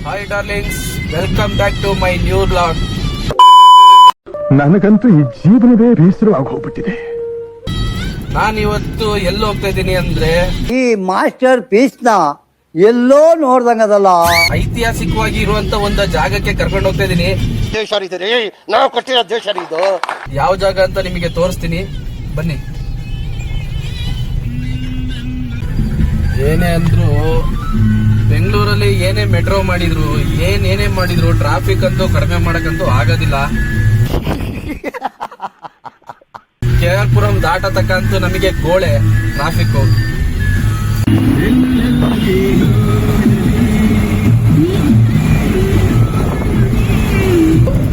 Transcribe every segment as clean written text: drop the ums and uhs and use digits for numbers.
Hi darlings, welcome back to my new blog. ನನಗಂತೂ ಈ ಜೀವನವೇ ಬೇಸರವಾಗಿ ಹೋಗ್ಬಿಟ್ಟಿದೆ. ನಾನಿವತ್ತು ಎಲ್ಲಿ ಹೋಗ್ತಾ ಇದ್ದೀನಿ ಅಂದ್ರೆ ಈ ಮಾಸ್ಟರ್ ಪೀಸ್ ನ ಎಲ್ಲೋ ನೋಡ್ದಂಗದಲ್ಲ. ಐತಿಹಾಸಿಕವಾಗಿ ಇರುವಂತ ಒಂದು ಜಾಗಕ್ಕೆ ಕರ್ಕೊಂಡು ಹೋಗ್ತಾ ಇದ್ದೀನಿ. ದೇಶ ಇದೆ, ನಾವು ಕಟ್ಟಿರೋ ದೇಶ ಇದು. ಯಾವ ಜಾಗ ಅಂತ ನಿಮಗೆ ತೋರಿಸ್ತೀನಿ, ಬನ್ನಿ. ಏನೇ ಅಂದ್ರು ಬೆಂಗಳೂರಲ್ಲಿ ಏನೇ ಮೆಟ್ರೋ ಮಾಡಿದ್ರು, ಏನೇ ಮಾಡಿದ್ರು ಟ್ರಾಫಿಕ್ ಅಂತೂ ಕಡಿಮೆ ಮಾಡಕ್ಕಂತೂ ಆಗೋದಿಲ್ಲ. KR ಪುರಂ ದಾಟತಕ್ಕಂತೂ ನಮಗೆ ಗೋಳೆ ಟ್ರಾಫಿಕ್.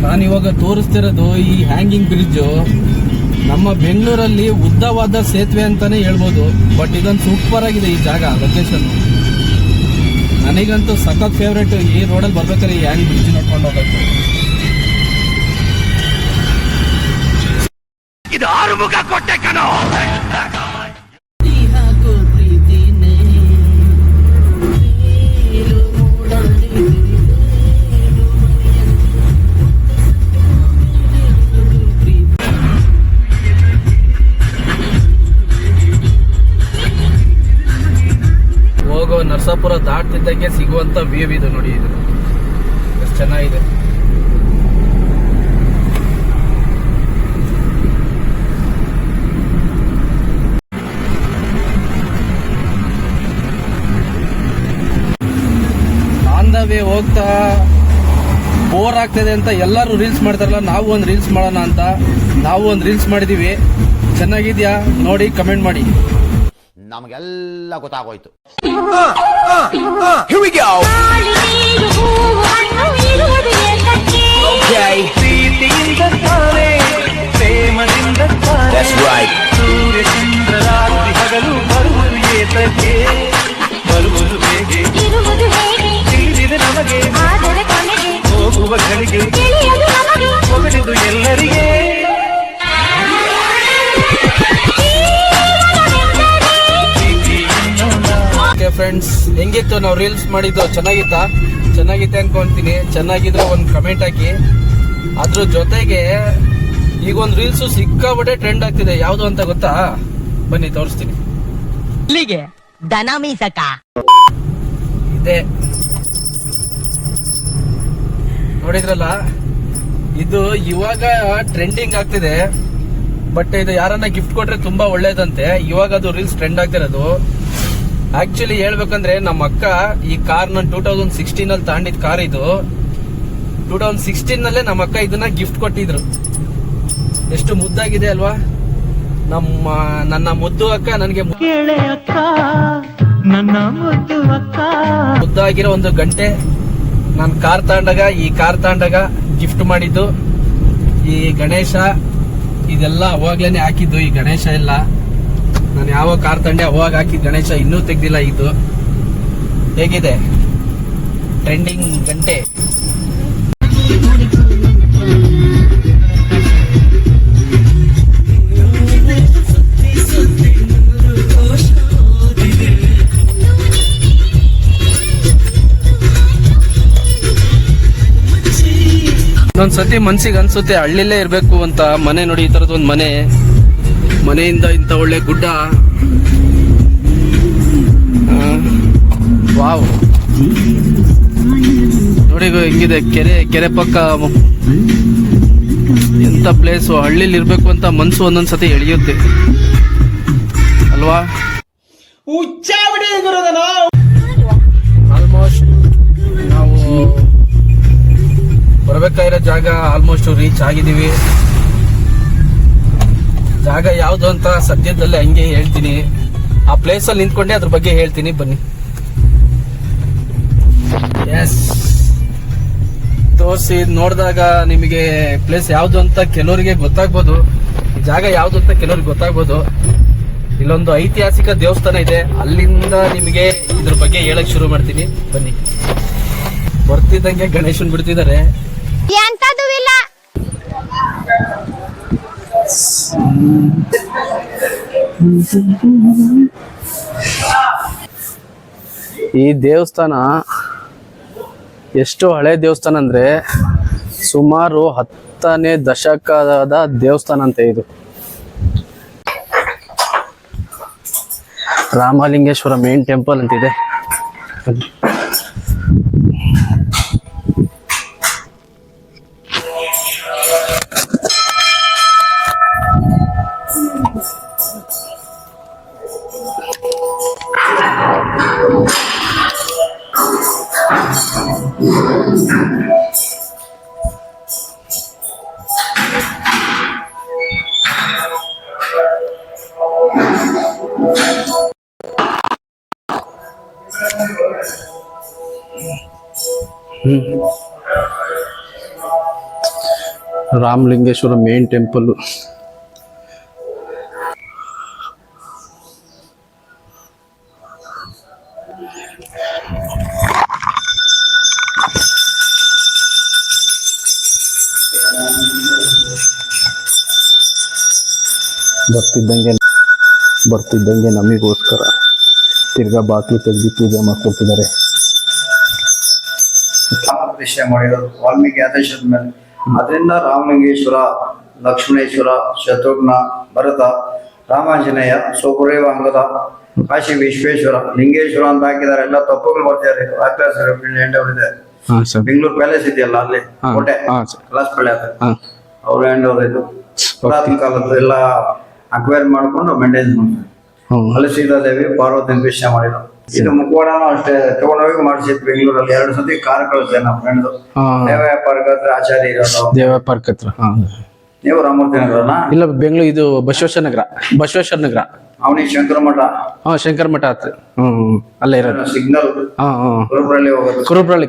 ನಾನಿವಾಗ ತೋರಿಸ್ತಿರೋದು ಈ ಹ್ಯಾಂಗಿಂಗ್ ಬ್ರಿಡ್ಜ್. ನಮ್ಮ ಬೆಂಗಳೂರಲ್ಲಿ ಉದ್ದವಾದ ಸೇತುವೆ ಅಂತಾನೆ ಹೇಳ್ಬೋದು, ಬಟ್ ಇದೊಂದು ಸೂಪರ್ ಆಗಿದೆ ಈ ಜಾಗ, ಲೊಕೇಶನ್. ನನಗಂತೂ ಸಖತ್ ಫೇವ್ರೇಟ್. ಈ ರೋಡಲ್ಲಿ ಬರ್ಬೇಕಾದ್ರೆ ಈ ಹ್ಯಾಂಗ್ ಬ್ರಿಡ್ಜ್ ನೋಡ್ಕೊಂಡು ಹೋಗ್ಬೇಕು. ಇದು ಆರುಮುಖ ಕೊಟ್ಟೆ ಕಣೋ. ಹೋಗೋ ನರಸಾಪುರ ದಾಟ್ತಿದ್ದಂಗೆ ಸಿಗುವಂತ ವ್ಯೂ ಇದು ನೋಡಿ. ಇದು ಎಷ್ಟು ಚೆನ್ನಾಗಿದೆ. ಹೋಗ್ತಾ ಬೋರ್ ಆಗ್ತದೆ ಅಂತ ಎಲ್ಲರೂ ರೀಲ್ಸ್ ಮಾಡ್ತಾರಲ್ಲ, ನಾವು ಒಂದು ರೀಲ್ಸ್ ಮಾಡೋಣ ಅಂತ ನಾವು ಒಂದು ರೀಲ್ಸ್ ಮಾಡಿದೀವಿ. ಚೆನ್ನಾಗಿದ್ಯಾ ನೋಡಿ, ಕಮೆಂಟ್ ಮಾಡಿ. ನಮಗೆಲ್ಲ ಗೊತ್ತಾಗೋಯ್ತು. ಹಗಲು ಬರುವುದು ಏತಕ್ಕೆ, ಬರುವುದು ಹೇಗೆ, ತಿಳಿದಿದೆ ನಮಗೆ, ಹೋಗುವ ಗಳಿಗೆ ಹೊಗಡಿದು ಎಲ್ಲರಿಗೆ. ಫ್ರೆಂಡ್ಸ್, ಹೆಂಗಿತ್ತು ನಾವು ರೀಲ್ಸ್ ಮಾಡಿದ್ದು? ಚೆನ್ನಾಗಿತ್ತೆ ಅನ್ಕೊಂತೀನಿ. ಚೆನ್ನಾಗಿದ್ರೆ ಒಂದು ಕಮೆಂಟ್ ಹಾಕಿ. ಅದ್ರ ಜೊತೆಗೆ ಈಗ ಒಂದು ರೀಲ್ಸ್ ಸಿಕ್ಕಾಬಿಟ್ಟೆ ಟ್ರೆಂಡ್ ಆಗ್ತಿದೆ. ಯಾವ್ದು ಅಂತ ಗೊತ್ತಾ? ಬನ್ನಿ ತೋರಿಸ್ತೀನಿ. ಇದೆ ನೋಡಿದ್ರಲ್ಲ, ಇದು ಇವಾಗ ಟ್ರೆಂಡಿಂಗ್ ಆಗ್ತಿದೆ. ಬಟ್ ಇದು ಯಾರನ್ನ ಗಿಫ್ಟ್ ಕೊಟ್ರೆ ತುಂಬಾ ಒಳ್ಳೇದಂತೆ. ಇವಾಗ ಅದು ರೀಲ್ಸ್ ಟ್ರೆಂಡ್ ಆಗ್ತಿರೋದು. ಆಕ್ಚುಲಿ ಹೇಳ್ಬೇಕಂದ್ರೆ ನಮ್ಮ ಅಕ್ಕ ಈ ಕಾರ್ ನಾನು 2016 ಅಲ್ಲಿ ತಗೊಂಡಿದ್ ಕಾರ್ ಇದು. 2016 ನಲ್ಲೇ ನಮ್ಮ ಅಕ್ಕ ಇದನ್ನ ಗಿಫ್ಟ್ ಕೊಟ್ಟಿದ್ರು. ಎಷ್ಟು ಮುದ್ದಾಗಿದೆ ಅಲ್ವಾ? ನನ್ನ ಮುದ್ದು ಅಕ್ಕ ನನಗೆ ಮುದ್ದಾಗಿರೋ ಒಂದು ಗಂಟೆ ನಾನು ಈ ಕಾರ್ ತಗೊಂಡಾಗ ಗಿಫ್ಟ್ ಮಾಡಿದ್ದು. ಈ ಗಣೇಶ ಇದೆಲ್ಲ ಅವಾಗ್ಲೇನೆ ಹಾಕಿದ್ದು. ಈ ಗಣೇಶ ಎಲ್ಲ ನಾನು ಯಾವ ಕಾರ್ ತಂಡೆ ಅವಾಗ ಹಾಕಿದ್ ಗಣೇಶ ಇನ್ನೂ ತೆಗ್ದಿಲ್ಲ. ಇದು ಹೇಗಿದೆ ಟ್ರೆಂಡಿಂಗ್ ಗಂಟೆ? ಇನ್ನೊಂದ್ಸತಿ ಮನ್ಸಿಗೆ ಅನ್ಸುತ್ತೆ ಹಳ್ಳಿಲೇ ಇರ್ಬೇಕು ಅಂತ. ಮನೆ ನೋಡಿ, ಈ ತರದ್ ಒಂದು ಮನೆಯಿಂದ ಇಂತ ಒಳ್ಳೆ ಗುಡ್ಡ. ವಾವ್, ನೋಡಿ ಹೆಂಗಿದೆ ಕೆರೆ ಪಕ್ಕ. ಎಂತ ಪ್ಲೇಸು. ಹಳ್ಳಿಲಿ ಇರ್ಬೇಕು ಅಂತ ಮನ್ಸು ಒಂದೊಂದ್ಸತಿ ಎಳೆಯುತ್ತೆ ಅಲ್ವಾ? ಆಲ್ಮೋಸ್ಟ್ ನಾವು ಬರ್ಬೇಕಾಗಿರೋ ಜಾಗ ಆಲ್ಮೋಸ್ಟ್ ರೀಚ್ ಆಗಿದೀವಿ. ಜಾಗ ಯಾವ್ದು ಅಂತ ಸದ್ಯದಲ್ಲೇ ಹಂಗೆ ಹೇಳ್ತೀನಿ. ಆ ಪ್ಲೇಸ್ ಅಲ್ಲಿ ನಿಂತ್ಕೊಂಡೆ ಅದ್ರ ಬಗ್ಗೆ ಹೇಳ್ತೀನಿ, ಬನ್ನಿ. ಎಸ್, ತೋರಿಸಿ ನೋಡಿದಾಗ ನಿಮಗೆ ಪ್ಲೇಸ್ ಯಾವ್ದು ಅಂತ ಕೆಲವರಿಗೆ ಗೊತ್ತಾಗ್ಬೋದು. ಜಾಗ ಯಾವ್ದು ಅಂತ ಕೆಲವರಿಗೆ ಗೊತ್ತಾಗ್ಬೋದು. ಇಲ್ಲೊಂದು ಐತಿಹಾಸಿಕ ದೇವಸ್ಥಾನ ಇದೆ, ಅಲ್ಲಿಂದ ನಿಮಗೆ ಇದ್ರ ಬಗ್ಗೆ ಹೇಳಕ್ ಶುರು ಮಾಡ್ತೀನಿ, ಬನ್ನಿ. ಬರ್ತಿದ್ದಂಗೆ ಗಣೇಶನ್ ಬಿಡ್ತಿದ್ದಾರೆ. ಈ ದೇವಸ್ಥಾನ ಎಷ್ಟು ಹಳೆ ದೇವಸ್ಥಾನ ಅಂದ್ರೆ ಸುಮಾರು 10ನೇ ದಶಕದ ದೇವಸ್ಥಾನ ಅಂತೆ ಇದು. ರಾಮಲಿಂಗೇಶ್ವರ ಮೇನ್ ಟೆಂಪಲ್ ಅಂತಿದೆ. Ramalingeshwara main temple. ಬರ್ತಿದ್ದಂಗೆ ನಮಗೋಸ್ಕರ ತಿರ್ಗಾ ಬಾಕ್ಲು ತೆಗೆದು ಪೂಜೆ ಮಾಡ್ಕೊಡ್ತಿದ್ದಾರೆ. ಪ್ರತಿಷ್ಠೆ ಮಾಡಿರೋದು ವಾಲ್ಮೀಕಿ ಆದೇಶದ ಮೇಲೆ. ಅದರಿಂದ ರಾಮಲಿಂಗೇಶ್ವರ, ಲಕ್ಷ್ಮಣೇಶ್ವರ, ಶತ್ರುಘ್ನ, ಭರತ, ರಾಮಾಂಜನೇಯ, ಸುಗ್ರೀವ, ಅಂಗದ, ಕಾಶಿ ವಿಶ್ವೇಶ್ವರ, ಲಿಂಗೇಶ್ವರ ಅಂತ ಹಾಕಿದ್ದಾರೆ. ಎಲ್ಲ ತಪ್ಪುಗಳು ಬರ್ತಿದ್ದಾರೆ. ಇದೆ ಬೆಂಗಳೂರು ಪ್ಯಾಲೇಸ್ ಇದೆಯಲ್ಲ, ಅಲ್ಲಿ ಕೋಟೆ ಕಲಾಸ್ ಪಳ್ಳಿ ಅವ್ರ ಹೆಂಡವ್ರು ಇದು ಪುರಾತನ ಕಾಲದ್ದು ಎಲ್ಲ ಅಕ್ವೈರ್ ಮಾಡ್ಕೊಂಡು ಮೇಂಟೈನ್ ಮಾಡ್ತಾರೆ. ಅಲ್ಲಿ ಸೀತಾದೇವಿ, ಪಾರ್ವತಿ ಪ್ರತಿಷ್ಠೆ ಮಾಡಿದ್ರು. ಇದು ಮುಖವಾಡನು ಅಷ್ಟೇ ತಗೊಂಡೋಗಿ ಮಾಡಿಸಿದ್ ಬೆಂಗಳೂರಲ್ಲಿ 2 ಸತಿ ಕಾರ್ ಕಳಿಸಿದೆ ನಮ್ಮ ಫ್ರೆಂಡ್. ದೇವವ್ಯಾಪಾರಕ ಹತ್ರ ಆಚಾರ್ಯ ಇರೋದು. ದೇವವ್ಯಾಪಾರಕ ಹತ್ರ. ನೀವು ರಾಮಮೂರ್ತಿ ನಗರನ? ಇಲ್ಲ, ಬೆಂಗಳೂರು. ಇದು ಬಸವೇಶ್ವರ ನಗರ. ಅವನಿ ಶಂಕರ ಮಠ. ಶಂಕರ ಮಠ ಹತ್ರ. ಅಲ್ಲೇ ಇರೋದು ಸಿಗ್ನಲ್. ಕುರುಬ್ರಳ್ಳಿ ಹೋಗೋದು.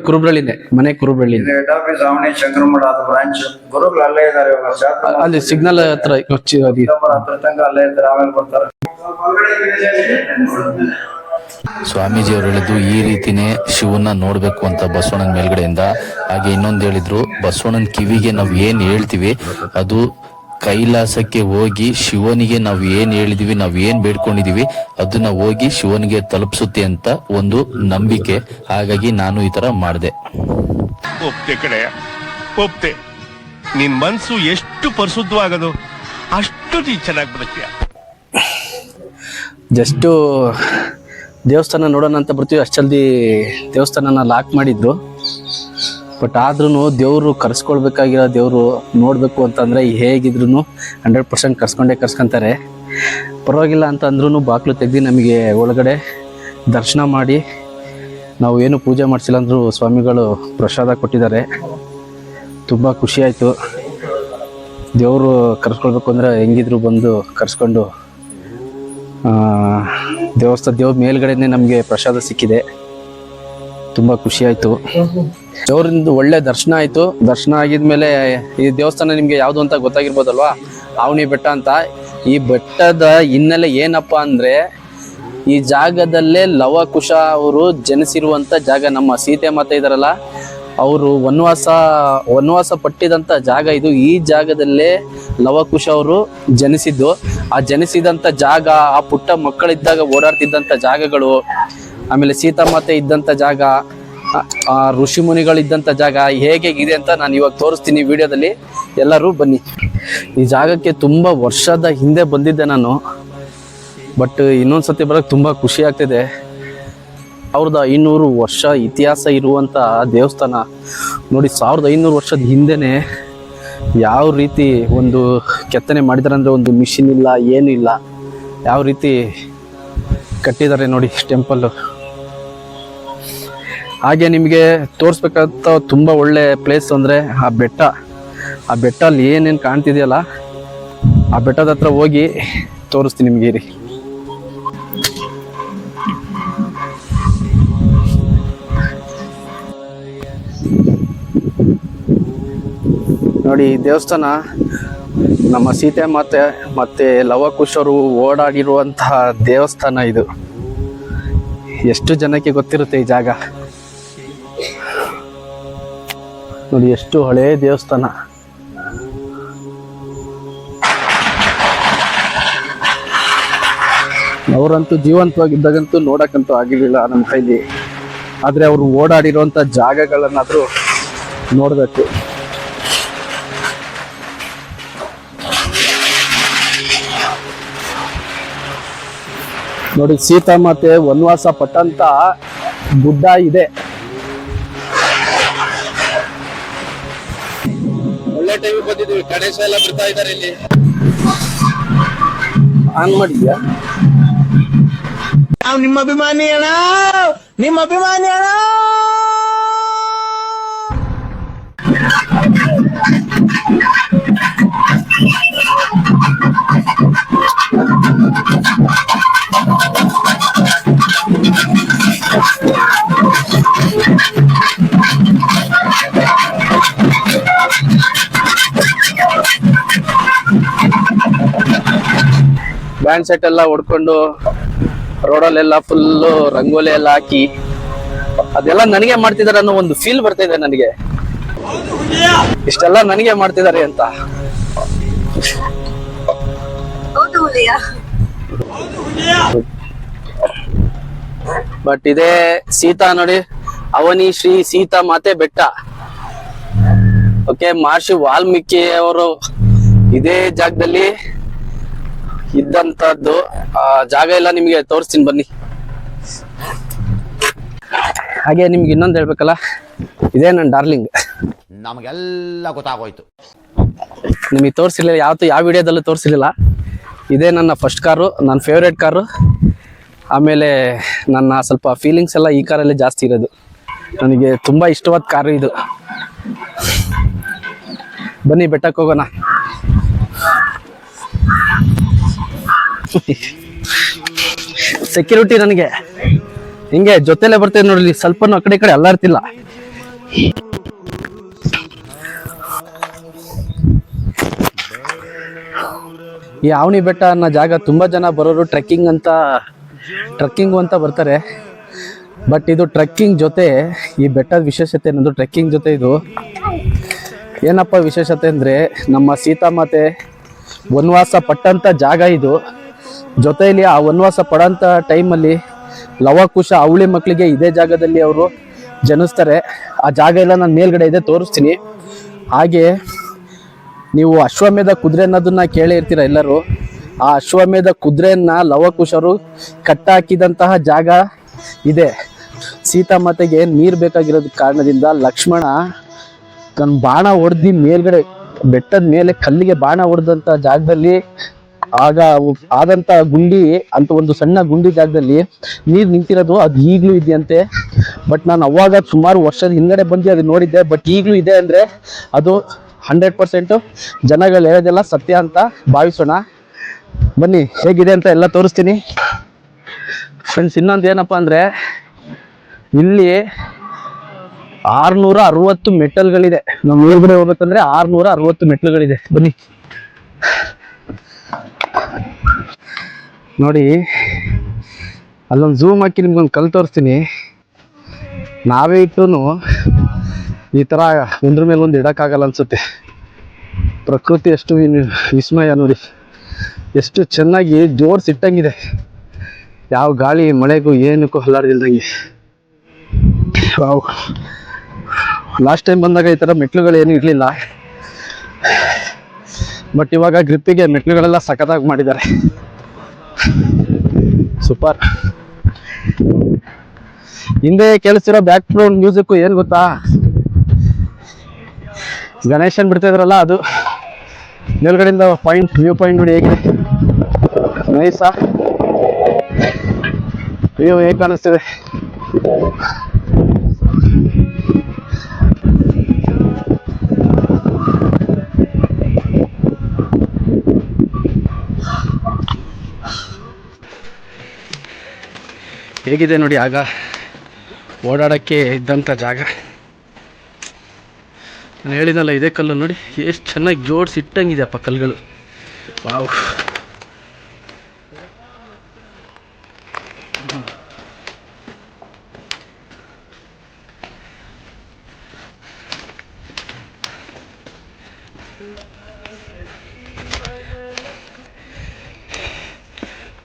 ಕುರುಬ್ರಳ್ಳಿನೇ ಮನೆ. ಕುರುಬ್ರಳ್ಳಿ ಹೆಡ್ ಆಫೀಸ್ ಅವನಿ ಶಂಕರ ಮಠ. ಅದು ಬ್ರಾಂಚ್ ಗುರುಗಳು ಅಲ್ಲೇ ಇದ್ದಾರೆ. ಇವಾಗ ಅಲ್ಲಿ ಸಿಗ್ನಲ್ ಹತ್ರ ಹತ್ರ ತನಕ ಅಲ್ಲೇ ಇದ್ದಾರೆ. ಆಮೇಲೆ ಬರ್ತಾರೆ. ಸ್ವಾಮೀಜಿಯವರು ಹೇಳಿದ್ದು ಈ ರೀತಿನೇ ಶಿವನ್ನ ನೋಡ್ಬೇಕು ಅಂತ ಬಸವಣ್ಣನ ಮೇಲ್ಗಡೆಯಿಂದ. ಹಾಗೆ ಇನ್ನೊಂದು ಹೇಳಿದ್ರು, ಬಸವಣ್ಣನ ಕಿವಿಗೆ ನಾವು ಏನ್ ಹೇಳ್ತೀವಿ ಅದು ಕೈಲಾಸಕ್ಕೆ ಹೋಗಿ ಶಿವನಿಗೆ ನಾವು ಏನ್ ಹೇಳಿದೀವಿ, ನಾವು ಏನ್ ಬೇಡ್ಕೊಂಡಿದೀವಿ ಅದನ್ನ ಹೋಗಿ ಶಿವನಿಗೆ ತಲುಪಿಸುತ್ತೆ ಅಂತ ಒಂದು ನಂಬಿಕೆ. ಹಾಗಾಗಿ ನಾನು ಈ ತರ ಮಾಡಿದೆ. ಒಪ್ತೆ ಕಡೆಯ ಒಪ್ತೆ. ನಿನ್ ಮನ್ಸು ಎಷ್ಟು ಪರಿಶುದ್ಧವಾಗದು ಅಷ್ಟು ನೀ ಚೆನ್ನಾಗಿ ಬದುಕ್ತೀಯ. ಜಸ್ಟ್ ದೇವಸ್ಥಾನ ನೋಡೋಣ ಅಂತ ಬರ್ತೀವಿ, ಅಷ್ಟಲ್ದಿ ದೇವಸ್ಥಾನನ ಲಾಕ್ ಮಾಡಿದ್ರು. ಬಟ್ ಆದ್ರೂ ದೇವರು ಕರ್ಸ್ಕೊಳ್ಬೇಕಾಗಿರೋ ದೇವರು ನೋಡಬೇಕು ಅಂತಂದರೆ ಹೇಗಿದ್ರು 100% ಕರ್ಸ್ಕೊಂತಾರೆ. ಪರವಾಗಿಲ್ಲ ಅಂತ ಅಂದ್ರೂ ಬಾಗಿಲು ತೆಗ್ದು ನಮಗೆ ಒಳಗಡೆ ದರ್ಶನ ಮಾಡಿ, ನಾವು ಏನು ಪೂಜೆ ಮಾಡಿಸಿಲ್ಲ ಅಂದರೂ ಸ್ವಾಮಿಗಳು ಪ್ರಸಾದ ಕೊಟ್ಟಿದ್ದಾರೆ. ತುಂಬ ಖುಷಿಯಾಯಿತು. ದೇವರು ಕರ್ಸ್ಕೊಳ್ಬೇಕು ಅಂದರೆ ಹೆಂಗಿದ್ರು ಬಂದು ಕರ್ಸ್ಕೊಂಡು ದೇವ್ರ ಮೇಲ್ಗಡೆನೆ ನಮಗೆ ಪ್ರಸಾದ ಸಿಕ್ಕಿದೆ. ತುಂಬ ಖುಷಿಯಾಯಿತು. ದೇವರಿಂದ ಒಳ್ಳೆ ದರ್ಶನ ಆಯಿತು. ದರ್ಶನ ಆಗಿದ್ಮೇಲೆ ಈ ದೇವಸ್ಥಾನ ನಿಮಗೆ ಯಾವುದು ಅಂತ ಗೊತ್ತಾಗಿರ್ಬೋದಲ್ವಾ, ಆವನಿ ಬೆಟ್ಟ ಅಂತ. ಈ ಬೆಟ್ಟದ ಹಿನ್ನೆಲೆ ಏನಪ್ಪ ಅಂದರೆ, ಈ ಜಾಗದಲ್ಲೇ ಲವಕುಶ ಅವರು ಜನಿಸಿರುವಂಥ ಜಾಗ. ನಮ್ಮ ಸೀತೆ ಮಾತೆ ಇದಾರಲ್ಲ, ಅವರು ವನವಾಸ ಪಟ್ಟಿದಂಥ ಜಾಗ ಇದು. ಈ ಜಾಗದಲ್ಲೇ ಲವಕುಶ ಅವರು ಜನಿಸಿದ್ದು. ಆ ಜನಿಸಿದಂಥ ಜಾಗ, ಆ ಪುಟ್ಟ ಮಕ್ಕಳಿದ್ದಾಗ ಓಡಾಡ್ತಿದ್ದಂಥ ಜಾಗಗಳು, ಆಮೇಲೆ ಸೀತಾಮಾತೆ ಇದ್ದಂಥ ಜಾಗ, ಆ ಋಷಿ ಮುನಿಗಳಿದ್ದಂಥ ಜಾಗ ಹೇಗೆ ಇದೆ ಅಂತ ನಾನು ಇವಾಗ ತೋರಿಸ್ತೀನಿ ವಿಡಿಯೋದಲ್ಲಿ. ಎಲ್ಲರೂ ಬನ್ನಿ. ಈ ಜಾಗಕ್ಕೆ ತುಂಬ ವರ್ಷದ ಹಿಂದೆ ಬಂದಿದ್ದೆ ನಾನು. ಬಟ್ ಇನ್ನೊಂದು ಸತಿ ಬರೋಕ್ಕೆ ತುಂಬ ಖುಷಿ ಆಗ್ತಿದೆ. ಅವ್ರದ್ದು 500 ವರ್ಷ ಇತಿಹಾಸ ಇರುವಂಥ ದೇವಸ್ಥಾನ ನೋಡಿ. 1500 ವರ್ಷದ ಹಿಂದೆನೇ ಯಾವ ರೀತಿ ಒಂದು ಕೆತ್ತನೆ ಮಾಡಿದ್ದಾರೆ ಅಂದರೆ, ಒಂದು ಮಿಷಿನ್ ಇಲ್ಲ, ಏನಿಲ್ಲ, ಯಾವ ರೀತಿ ಕಟ್ಟಿದ್ದಾರೆ ನೋಡಿ ಟೆಂಪಲ್ಲು. ಹಾಗೆ ನಿಮಗೆ ತೋರಿಸ್ಬೇಕಂತ ತುಂಬ ಒಳ್ಳೆ ಪ್ಲೇಸ್ ಅಂದರೆ ಆ ಬೆಟ್ಟ. ಆ ಬೆಟ್ಟಲ್ಲಿ ಏನೇನು ಕಾಣ್ತಿದೆಯಲ್ಲ, ಆ ಬೆಟ್ಟದ ಹತ್ರ ಹೋಗಿ ತೋರಿಸ್ತೀನಿ ನಿಮಗೆ. ರೀ ನೋಡಿ, ದೇವಸ್ಥಾನ ನಮ್ಮ ಸೀತೆ ಮಾತೆ ಮತ್ತೆ ಲವಕುಶರು ಓಡಾಡಿರುವಂತಹ ದೇವಸ್ಥಾನ ಇದು. ಎಷ್ಟು ಜನಕ್ಕೆ ಗೊತ್ತಿರುತ್ತೆ ಈ ಜಾಗ ನೋಡಿ. ಎಷ್ಟು ಹಳೇ ದೇವಸ್ಥಾನ. ಅವರಂತೂ ಜೀವಂತವಾಗಿದ್ದಾಗಂತೂ ನೋಡಕ್ಕಂತೂ ಆಗಿರ್ಲಿಲ್ಲ ನಮ್ಮ ಕೈಲಿ. ಆದರೆ ಅವರು ಓಡಾಡಿರುವಂಥ ಜಾಗಗಳನ್ನಾದರೂ ನೋಡಬೇಕು. ನೋಡಿ, ಸೀತಾಮಾತೆ ವನವಾಸ ಪಟ್ಟಂತ ಗುಡ್ಡ ಇದೆ. ಒಳ್ಳೆ ಟೈಮ್ ಬಂದಿದ್ದೀವಿ. ಗಣೇಶ ಎಲ್ಲ ಬರ್ತಾ ಇದ್ದಾರೆ ಇಲ್ಲಿ. ಆನ್ ಮಾಡಿದ್ಯಾ? ನಿಮ್ಮ ಅಭಿಮಾನಿ ಅಣ್ಣ, ನಿಮ್ಮ ಅಭಿಮಾನಿ ಅಣ್ಣ. ಬ್ಯಾಂಡ್ ಸೆಟ್ ಎಲ್ಲ ಹೊಡ್ಕೊಂಡು ರೋಡಲ್ಲೆಲ್ಲ ಫುಲ್ಲು ರಂಗೋಲಿ ಎಲ್ಲ ಹಾಕಿ ಅದೆಲ್ಲ ನನಗೆ ಮಾಡ್ತಿದಾರೆ ಅನ್ನೋ ಒಂದು ಫೀಲ್ ಬರ್ತಾ ಇದೆ ನನಗೆ. ಇಷ್ಟೆಲ್ಲ ನನಗೆ ಮಾಡ್ತಿದ್ದಾರೆ ಅಂತ. ಬಟ್ ಇದೇ ಸೀತಾ ನೋಡಿ, ಅವನಿ ಶ್ರೀ ಸೀತಾ ಮಾತೆ ಬೆಟ್ಟ. ಓಕೆ, ಮಹರ್ಷಿ ವಾಲ್ಮೀಕಿ ಅವರು ಇದೇ ಜಾಗದಲ್ಲಿ ಇದ್ದಂತದ್ದು. ಆ ಜಾಗ ಎಲ್ಲ ನಿಮಗೆ ತೋರಿಸ್ತೀನಿ ಬನ್ನಿ. ಹಾಗೆ ನಿಮ್ಗೆ ಇನ್ನೊಂದು ಹೇಳ್ಬೇಕಲ್ಲ, ಇದೇ ನನ್ನ ಡಾರ್ಲಿಂಗ್. ನಮಗೆಲ್ಲ ಗೊತ್ತಾಗೋಯ್ತು. ನಿಮಗೆ ತೋರಿಸಿರ್ಲಿಲ್ಲ, ಯಾವ ವಿಡಿಯೋದಲ್ಲೂ ತೋರಿಸಿರ್ಲಿಲ್ಲ. ಇದೇ ನನ್ನ ಫಸ್ಟ್ ಕಾರು, ನನ್ನ ಫೇವ್ರೇಟ್ ಕಾರು. ಆಮೇಲೆ ನನ್ನ ಸ್ವಲ್ಪ ಫೀಲಿಂಗ್ಸ್ ಎಲ್ಲ ಈ ಕಾರಲ್ಲಿ ಜಾಸ್ತಿ ಇರೋದು. ನನಗೆ ತುಂಬ ಇಷ್ಟವಾದ ಕಾರು ಇದು. ಬನ್ನಿ ಬೆಟ್ಟಕ್ಕೆ ಹೋಗೋಣ. ಸೆಕ್ಯೂರಿಟಿ ನನಗೆ ಹಿಂಗೆ ಜೊತೆಲೆ ಬರ್ತೇನೆ ನೋಡ್ಲಿ, ಸ್ವಲ್ಪನೂ ಆ ಕಡೆ ಈ ಕಡೆ ಅಲ್ಲಾಡ್ತಿಲ್ಲ. ಈ ಆವನಿ ಬೆಟ್ಟ ಅನ್ನೋ ಜಾಗ ತುಂಬಾ ಜನ ಬರೋರು ಟ್ರೆಕ್ಕಿಂಗ್ ಅಂತ ಬರ್ತಾರೆ. ಬಟ್ ಇದು ಟ್ರೆಕ್ಕಿಂಗ್ ಜೊತೆ ಈ ಬೆಟ್ಟದ ವಿಶೇಷತೆ ಅನ್ನೋದು ಟ್ರೆಕ್ಕಿಂಗ್ ಜೊತೆ ಇದು ಏನಪ್ಪ ವಿಶೇಷತೆ ಅಂದರೆ, ನಮ್ಮ ಸೀತಾಮಾತೆ ವನವಾಸ ಪಟ್ಟಂಥ ಜಾಗ ಇದು. ಜೊತೆಯಲ್ಲಿ ಆ ವನವಾಸ ಪಡೋಂಥ ಟೈಮಲ್ಲಿ ಲವಕುಶ ಅವಳಿ ಮಕ್ಕಳಿಗೆ ಇದೇ ಜಾಗದಲ್ಲಿ ಅವರು ಜನಿಸ್ತಾರೆ. ಆ ಜಾಗ ಎಲ್ಲ ನಾನು ಮೇಲ್ಗಡೆ ಇದೆ, ತೋರಿಸ್ತೀನಿ. ಹಾಗೆ ನೀವು ಅಶ್ವಮೇಧ ಕುದುರೆ ಅನ್ನೋದನ್ನ ಕೇಳೇ ಇರ್ತೀರ ಎಲ್ಲರೂ. ಆ ಅಶ್ವಮೇಧ ಕುದುರೆಯನ್ನ ಲವಕುಶರು ಕಟ್ಟಾಕಿದಂತಹ ಜಾಗ ಇದೆ. ಸೀತಾಮಾತೆಗೆ ನೀರು ಬೇಕಾಗಿರೋದ ಕಾರಣದಿಂದ ಲಕ್ಷ್ಮಣ ತನ್ನ ಬಾಣ ಹೊಡೆದು ಮೇಲ್ಗಡೆ ಬೆಟ್ಟದ ಮೇಲೆ ಕಲ್ಲಿಗೆ ಬಾಣ ಹೊಡೆದಂಥ ಜಾಗದಲ್ಲಿ ಆಗ ಆದಂಥ ಗುಂಡಿ ಅಂತ ಒಂದು ಸಣ್ಣ ಗುಂಡಿ ಜಾಗದಲ್ಲಿ ನೀರು ನಿಂತಿರೋದು ಅದು ಈಗಲೂ ಇದೆಯಂತೆ. ಬಟ್ ನಾನು ಅವಾಗ ಸುಮಾರು ವರ್ಷದ ಹಿಂದ್ಗಡೆ ಬಂದು ಅದು ನೋಡಿದ್ದೆ. ಬಟ್ ಈಗಲೂ ಇದೆ ಅಂದರೆ ಅದು 100% ಜನಗಳು ಹೇಳೋದೆಲ್ಲ ಸತ್ಯ ಅಂತ ಭಾವಿಸೋಣ. ಬನ್ನಿ ಹೇಗಿದೆ ಅಂತ ಎಲ್ಲ ತೋರಿಸ್ತೀನಿ ಫ್ರೆಂಡ್ಸ್. ಇನ್ನೊಂದು ಏನಪ್ಪ ಅಂದರೆ, ಇಲ್ಲಿ 660 ಮೆಟ್ಟಲ್ಗಳಿದೆ. ನಾವು ಮೇಲ್ಗಡೆ ಹೋಗ್ಬೇಕಂದ್ರೆ 660 ಮೆಟ್ಟಲುಗಳಿದೆ. ಬನ್ನಿ ನೋಡಿ, ಅಲ್ಲೊಂದು ಝೂಮ್ ಹಾಕಿ ನಿಮ್ಗೊಂದು ಕಲ್ಲು ತೋರಿಸ್ತೀನಿ. ನಾವೇ ಇಟ್ಟು ಈ ಥರ ಒಂದ್ರ ಮೇಲೆ ಒಂದು ಇಡೋಕ್ಕಾಗಲ್ಲ ಅನಿಸುತ್ತೆ. ಪ್ರಕೃತಿ ಎಷ್ಟು ವಿಸ್ಮಯ ನೋಡಿ, ಎಷ್ಟು ಚೆನ್ನಾಗಿ ಜೋಡಿಸಿಟ್ಟಂಗಿದೆ. ಯಾವ ಗಾಳಿ ಮಳೆಗೂ ಏನಕ್ಕೂ ಹಲ್ಲಾಡ್ದಿಲ್ದಂಗೆ. ವಾವ್, ಲಾಸ್ಟ್ ಟೈಮ್ ಬಂದಾಗ ಈ ಥರ ಮೆಟ್ಲುಗಳು ಏನೂ ಇರಲಿಲ್ಲ. ಬಟ್ ಇವಾಗ ಗ್ರಿಪ್ಪಿಗೆ ಮೆಟ್ಲುಗಳೆಲ್ಲ ಸಖತ್ತಾಗಿ ಮಾಡಿದ್ದಾರೆ. ಸೂಪರ್. ಹಿಂದೆ ಕೇಳಿಸ್ತಿರೋ ಬ್ಯಾಕ್ ಗ್ರೌಂಡ್ ಮ್ಯೂಸಿಕ್ಕು ಏನು ಗೊತ್ತಾ, ಗಣೇಶನ್ ಬಿಡ್ತಾ ಇದ್ರಲ್ಲ ಅದು. ಮೇಲ್ಗಡೆಯಿಂದ ವ್ಯೂ ಪಾಯಿಂಟ್ ನೋಡಿ ಹೇಗಿದೆ, ನೈಸಾ ವ್ಯೂ ಹೇಗೆ ಕಾಣಿಸ್ತಿದೆ. ಹೇಗಿದೆ ನೋಡಿ, ಆಗ ಓಡಾಡೋಕ್ಕೆ ಇದ್ದಂಥ ಜಾಗ. ನಾನು ಹೇಳಿದ್ನಲ್ಲ ಇದೇ ಕಲ್ಲು ನೋಡಿ, ಎಷ್ಟು ಚೆನ್ನಾಗಿ ಜೋಡಿಸಿಟ್ಟಂಗಿದೆಯಪ್ಪ ಕಲ್ಲುಗಳು. ವಾವ್.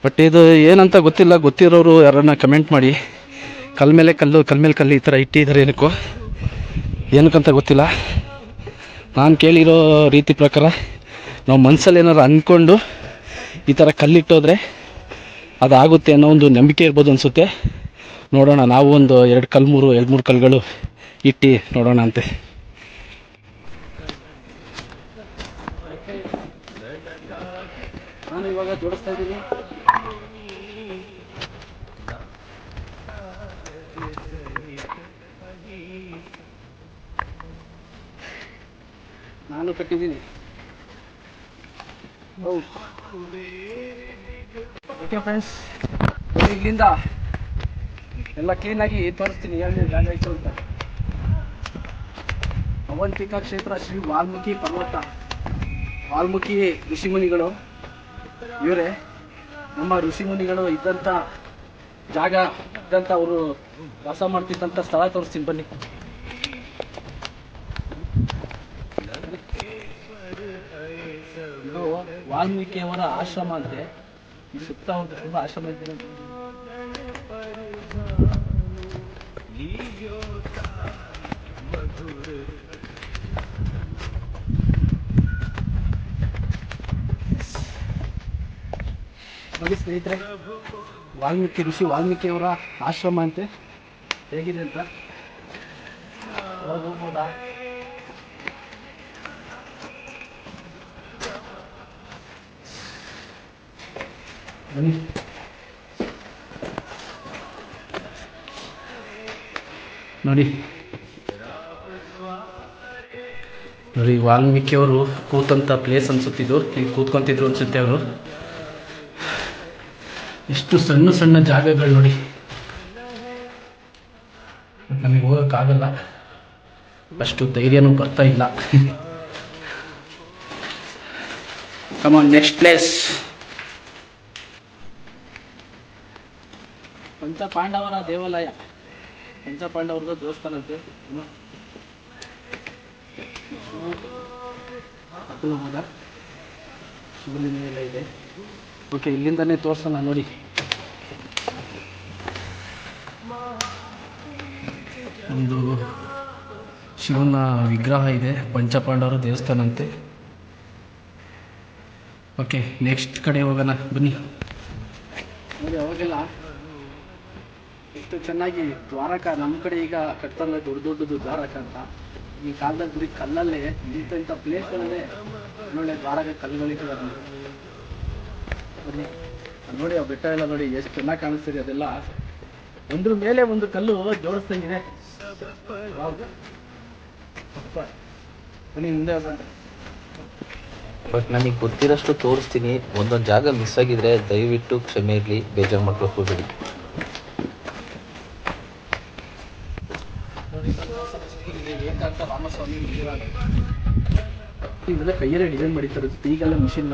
ಬಟ್ ಇದು ಏನಂತ ಗೊತ್ತಿಲ್ಲ, ಗೊತ್ತಿರೋರು ಯಾರನ್ನ ಕಮೆಂಟ್ ಮಾಡಿ. ಕಲ್ ಮೇಲೆ ಕಲ್ಲು ಈ ಥರ ಇಟ್ಟಿದ್ದಾರೆ ಏನಕ್ಕಂತ ಗೊತ್ತಿಲ್ಲ. ನಾನು ಕೇಳಿರೋ ರೀತಿ ಪ್ರಕಾರ ನಾವು ಮನಸ್ಸಲ್ಲಿ ಏನಾರು ಅಂದ್ಕೊಂಡು ಈ ಥರ ಕಲ್ಲಿಟ್ಟೋದ್ರೆ ಅದಾಗುತ್ತೆ ಅನ್ನೋ ಒಂದು ನಂಬಿಕೆ ಇರ್ಬೋದು ಅನಿಸುತ್ತೆ. ನೋಡೋಣ, ನಾವು ಒಂದು 2-3 ಕಲ್ಲುಗಳು ಇಟ್ಟು ನೋಡೋಣ ಅಂತೆ. ನಾನು ಇವಾಗ ಜೋಡಿಸ್ತಾ ಇದ್ದೀನಿ. ನಾನು ಕಟ್ಟಿದ್ದೀನಿ. ಓಕೆ ಫ್ರೆಂಡ್ಸ್, ಇಲ್ಲಿಂದ ಎಲ್ಲ ಕ್ಲೀನಾಗಿ ತೋರಿಸ್ತೀನಿ ಏನೇನು ಜಾಗ ಇತ್ತು ಅಂತ. ಅವಂತಿಕಾ ಕ್ಷೇತ್ರ ಶ್ರೀ ವಾಲ್ಮೀಕಿ ಪರ್ವತ, ವಾಲ್ಮೀಕಿ ಋಷಿಮುನಿಗಳು ಇವರೇ. ನಮ್ಮ ಋಷಿಮುನಿಗಳು ಇದ್ದಂಥ ಜಾಗ, ಅವರು ವಾಸ ಮಾಡ್ತಿದ್ದಂಥ ಸ್ಥಳ ತೋರಿಸ್ತೀನಿ ಬನ್ನಿ. ಇದು ವಾಲ್ಮೀಕಿಯವರ ಆಶ್ರಮ ಅಂತೆ. ಈ ಸುತ್ತ ಒಂದು ತುಂಬ ಆಶ್ರಮ ಇದೆ. ನೋಡಿ ಸ್ನೇಹಿತರೆ, ವಾಲ್ಮೀಕಿಯವರ ಆಶ್ರಮ ಅಂತೆ. ಹೇಗಿದೆ ಅಂತ ಹೋಗ್ಬೋದಾ? ಬನ್ನಿ. ನೋಡಿ ವಾಲ್ಮೀಕಿಯವರು ಕೂತಂಥ ಪ್ಲೇಸ್ ಅನ್ಸುತ್ತಿದ್ದು. ಇಲ್ಲಿ ಕೂತ್ಕೊಂತಿದ್ರು ಅನ್ಸುತ್ತೆ ಅವರು. ಎಷ್ಟು ಸಣ್ಣ ಸಣ್ಣ ಜಾಗಗಳು ನೋಡಿ. ನಮಗೆ ಹೋಗೋಕ್ಕಾಗಲ್ಲ, ಅಷ್ಟು ಧೈರ್ಯನೂ ಬರ್ತಾ ಇಲ್ಲ. ಕಮಾನ್, ನೆಕ್ಸ್ಟ್ ಪ್ಲೇಸ್. ಪಂಚಪಾಂಡವರ ದೇವಾಲಯ, ಪಂಚಪಾಂಡವರದ ದೇವಸ್ಥಾನ ಅಂತೆ. ಶಿವಲಿಂಗ ಎಲ್ಲ ಇದೆ. ಓಕೆ, ಇಲ್ಲಿಂದನೇ ತೋರ್ಸೋಣ ನೋಡಿ. ಒಂದು ಶಿವನ ವಿಗ್ರಹ ಇದೆ, ಪಂಚಪಾಂಡವರ ದೇವಸ್ಥಾನ ಅಂತೆ. ಓಕೆ, ನೆಕ್ಸ್ಟ್ ಕಡೆ ಹೋಗೋಣ ಬನ್ನಿ. ನೋಡಿ, ಅವಾಗೆಲ್ಲ ಎಷ್ಟು ಚೆನ್ನಾಗಿ ದ್ವಾರಕ, ನಮ್ಮ ಕಡೆ ಈಗ ಕಟ್ತಲ್ಲ ದೊಡ್ಡದು ದ್ವಾರಕ ಅಂತ. ಈ ಕಾಲದಲ್ಲಿ ಬರೀ ಕಲ್ಲಲ್ಲೇ ಇಂಥ ಪ್ಲೇಸ್ಗಳಲ್ಲೇ ಒಳ್ಳೊಳ್ಳೆ ದ್ವಾರಕ ಕಲ್ಲುಗಳಿಟ್ಟಿದ್ದಾರೆ ನೋಡಿ. ಆ ಬೆಟ್ಟ ಎಲ್ಲ ನೋಡಿ ಎಷ್ಟು ಚೆನ್ನಾಗಿ ಕಾಣಿಸ್ತಿದೆ. ಅದೆಲ್ಲ ಒಂದ್ರ ಮೇಲೆ ಒಂದು ಕಲ್ಲು ಜೋಡಿಸ್ದಂಗಿದೆ. ಮುಂದೆ ಬಟ್ ನನಗೆ ಗೊತ್ತಿರೋಷ್ಟು ತೋರಿಸ್ತೀನಿ. ಒಂದೊಂದು ಜಾಗ ಮಿಸ್ ಆಗಿದ್ರೆ ದಯವಿಟ್ಟು ಕ್ಷಮೆ ಇರಲಿ, ಬೇಜಾರು ಮಾಡ್ಕೊಂಡು ಹೋಗ್ಬೇಡಿ. ರಾಮಸ್ವಾಮಿ ಇದೆಲ್ಲ ಕೈಯಲ್ಲೇ ಡಿಸೈನ್ ಮಾಡಿರ್ತಾರೆ. ಈಗೆಲ್ಲ ಮಿಷಿನ್,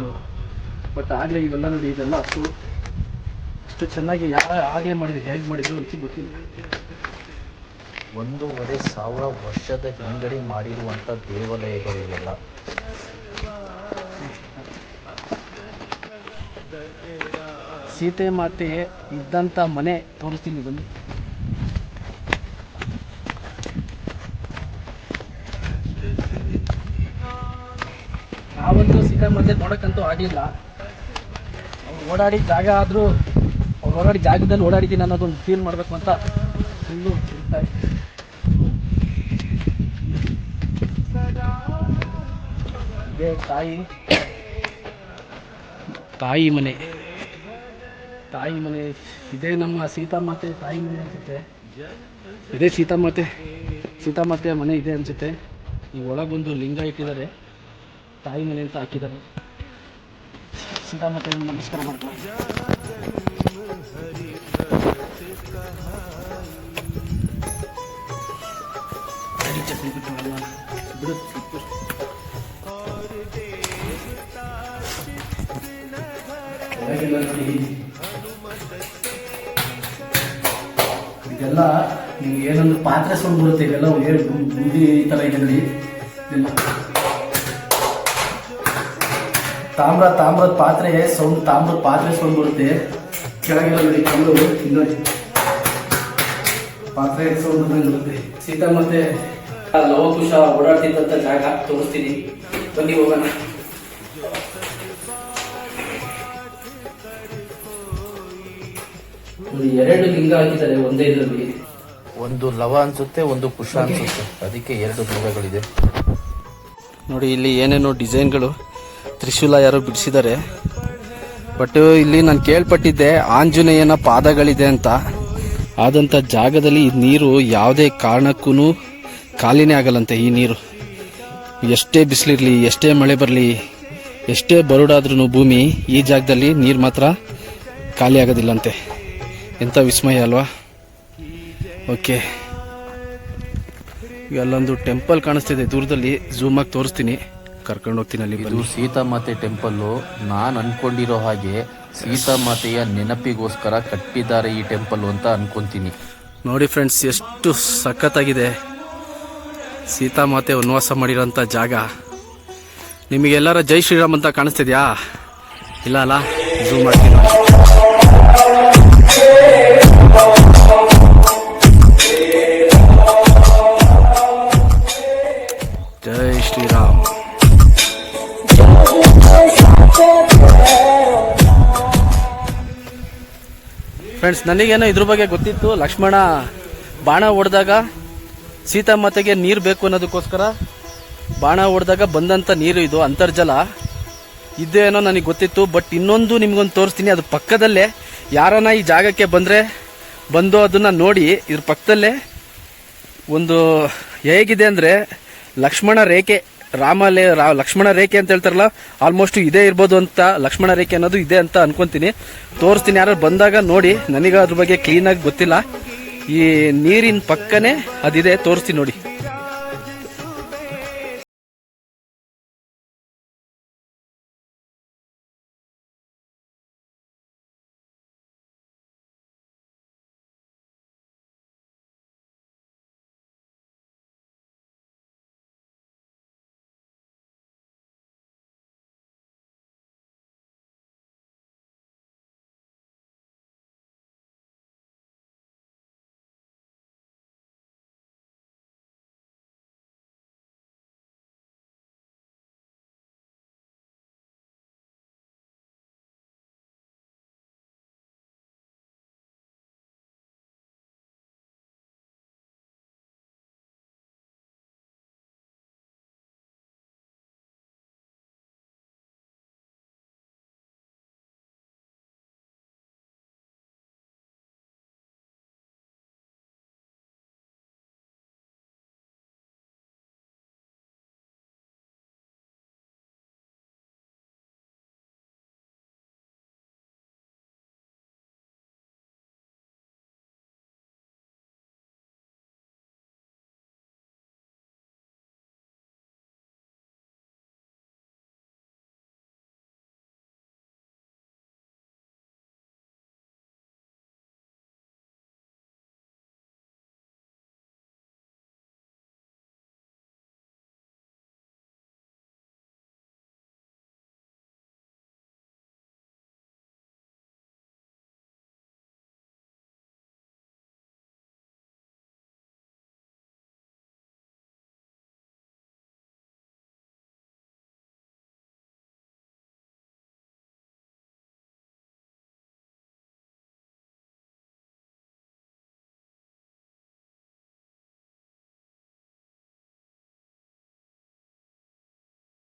ಬಟ್ ಆಗಲೇ ಇವೆಲ್ಲ ನೋಡಿ, ಇದೆಲ್ಲ ಅಷ್ಟು ಚೆನ್ನಾಗಿ ಆಗಲೇ ಮಾಡಿದ್ರು. ಹೇಗೆ ಮಾಡಿದ್ರು ಅಂತ ಗೊತ್ತಿಲ್ಲ. 1,500 ವರ್ಷದ ಹಿಂಗಡೆ ಮಾಡಿರುವಂಥ ದೇವಾಲಯಗಳು ಇವೆಲ್ಲ. ಸೀತೆ ಮಾತೆ ಇದ್ದಂಥ ಮನೆ ತೋರಿಸ್ತೀನಿ ಬನ್ನಿ. ನಾವಂತೂ ಸೀತೆ ಮಾತೆ ನೋಡೋಕ್ಕಂತೂ ಆಗಲಿಲ್ಲ. ಅವ್ರು ಓಡಾಡಿದ ಜಾಗ ಆದರೂ, ಅವ್ರು ಓಡಾಡಿದ ಜಾಗದಲ್ಲಿ ಓಡಾಡಿದ್ದೀನಿ ಅನ್ನೋದೊಂದು ಫೀಲ್ ಮಾಡಬೇಕು ಅಂತ ಫುಲ್ಲು ಇರ್ತಾ ಇದೆ. ಇದೇ ತಾಯಿ ಮನೆ ಇದೇ ನಮ್ಮ ಸೀತಾಮಾತೆ ತಾಯಿ ಮನೆ ಅನಿಸುತ್ತೆ. ಇದೇ ಸೀತಾಮಾತೆಯ ಮನೆ ಇದೆ ಅನಿಸುತ್ತೆ. ಈ ಒಳಗೊಂದು ಲಿಂಗ ಇಟ್ಟಿದ್ದಾರೆ, ತಾಯಿ ಮನೆ ಅಂತ ಹಾಕಿದ್ದಾರೆ. ಸೀತಾಮಾತೆ ನಮಸ್ಕಾರ ಮಾಡ್ತಾರೆ. ಚಟ್ನಿ ಬಿಡು. ಇದೆಲ್ಲ ನಿಮ್ಗೆ ಏನೊಂದು ಪಾತ್ರೆ ಸೌಂಡ್ ಬರುತ್ತೆ. ಇದೆಲ್ಲ ಬೂದಿ ಈ ಥರ ಇದೆ ನೋಡಿ. ಇದೆಲ್ಲ ತಾಮ್ರದ ಪಾತ್ರೆ ಸೌಂಡ್ ಬರುತ್ತೆ. ಕೆಳಗೆಲ್ಲ ನೋಡಿ ಕಲ್ಲು ನೋಡಿ. ಪಾತ್ರೆ ಇಟ್ಕೊಂಡು ಸೀತಾ ಮತ್ತೆ ಲವಕುಶ ಓಡಾಡ್ತಿದ್ದಂಥ ಜಾಗ ತೋರಿಸ್ತೀನಿ, ಬನ್ನಿ ಹೋಗೋಣ. ನೋಡಿ, 2 ಲಿಂಗ ಹಾಕಿದ್ದಾರೆ ಒಂದೇ ಇದರಲ್ಲಿ. ಒಂದು ಲವ ಅನ್ಸುತ್ತೆ, ಒಂದು ಕುಶ ಅನ್ಸುತ್ತೆ, ಅದಕ್ಕೆ 2 ಲಿಂಗಗಳಿದೆ. ನೋಡಿ, ಇಲ್ಲಿ ಏನೇನೋ ಡಿಸೈನ್ಗಳು ತ್ರಿಶೂಲ ಯಾರೋ ಬಿಡಿಸಿದ್ದಾರೆ. ಬಟ್ ಇಲ್ಲಿ ನಾನು ಕೇಳ್ಪಟ್ಟಿದ್ದೆ ಆಂಜನೇಯನ ಪಾದಗಳಿದೆ ಅಂತ. ಆದಂಥ ಜಾಗದಲ್ಲಿ ಈ ನೀರು ಯಾವುದೇ ಕಾರಣಕ್ಕೂ ಖಾಲಿನೇ ಆಗಲ್ಲಂತೆ. ಈ ನೀರು ಎಷ್ಟೇ ಬಿಸಿಲಿರಲಿ, ಎಷ್ಟೇ ಮಳೆ ಬರಲಿ, ಎಷ್ಟೇ ಬರುಡಾದ್ರೂ ಭೂಮಿ, ಈ ಜಾಗದಲ್ಲಿ ನೀರು ಮಾತ್ರ ಖಾಲಿ ಆಗೋದಿಲ್ಲಂತೆ. ಎಂಥ ವಿಸ್ಮಯ ಅಲ್ವಾ? ಓಕೆ, ಅಲ್ಲೊಂದು ಟೆಂಪಲ್ ಕಾಣಿಸ್ತಿದೆ ದೂರದಲ್ಲಿ, ಝೂಮ್ ಆಗಿ ತೋರಿಸ್ತೀನಿ, ಕರ್ಕೊಂಡು ಹೋಗ್ತೀನಿ ಅಲ್ಲಿ. ಇದು ಸೀತಾಮಾತೆ ಟೆಂಪಲ್ಲು. ನಾನು ಅನ್ಕೊಂಡಿರೋ ಹಾಗೆ ಸೀತಾಮಾತೆಯ ನೆನಪಿಗೋಸ್ಕರ ಕಟ್ಟಿದ್ದಾರೆ ಈ ಟೆಂಪಲ್ ಅಂತ ಅನ್ಕೊಂತೀನಿ. ನೋಡಿ ಫ್ರೆಂಡ್ಸ್, ಎಷ್ಟು ಸಖತ್ತಾಗಿದೆ ಸೀತಾಮಾತೆ ವನವಾಸ ಮಾಡಿರೋಂಥ ಜಾಗ. ನಿಮಗೆಲ್ಲರ ಜೈ ಶ್ರೀರಾಮ್ ಅಂತ ಕಾಣಿಸ್ತಿದ್ಯಾ? ಇಲ್ಲ ಅಲ್ಲ, ಝೂಮ್ ಮಾಡ್ತೀನಿ. ಜೈ ಶ್ರೀರಾಮ್. ಫ್ರೆಂಡ್ಸ್, ನನಗೇನೋ ಇದ್ರ ಬಗ್ಗೆ ಗೊತ್ತಿತ್ತು. ಲಕ್ಷ್ಮಣ ಬಾಣ ಹೊಡೆದಾಗ ಸೀತಾಮಾತೆಗೆ ನೀರು ಬೇಕು ಅನ್ನೋದಕ್ಕೋಸ್ಕರ ಬಾಣ ಹೊಡೆದಾಗ ಬಂದಂಥ ನೀರು ಇದು ಅಂತರ್ಜಲ ಇದೇನೋ ನನಗೆ ಗೊತ್ತಿತ್ತು. ಬಟ್ ಇನ್ನೊಂದು ನಿಮ್ಗೊಂದು ತೋರಿಸ್ತೀನಿ. ಅದು ಪಕ್ಕದಲ್ಲೇ ಯಾರನ್ನ ಈ ಜಾಗಕ್ಕೆ ಬಂದು ಅದನ್ನ ನೋಡಿ, ಇದ್ರ ಪಕ್ಕದಲ್ಲೇ ಒಂದು ಹೇಗಿದೆ ಅಂದರೆ ಲಕ್ಷ್ಮಣ ರೇಖೆ, ಲಕ್ಷ್ಮಣ ರೇಖೆ ಅಂತ ಹೇಳ್ತಾರಲ್ಲ, ಆಲ್ಮೋಸ್ಟ್ ಇದೇ ಇರ್ಬೋದು ಅಂತ. ಲಕ್ಷ್ಮಣ ರೇಖೆ ಅನ್ನೋದು ಇದೆ ಅಂತ ಅನ್ಕೊಂತೀನಿ. ತೋರಿಸ್ತೀನಿ, ಯಾರು ಬಂದಾಗ ನೋಡಿ. ನನಗೆ ಅದ್ರ ಬಗ್ಗೆ ಕ್ಲೀನಾಗಿ ಗೊತ್ತಿಲ್ಲ. ಈ ನೀರಿನ ಪಕ್ಕನೇ ಅದಿದೆ, ತೋರಿಸ್ತೀನಿ ನೋಡಿ.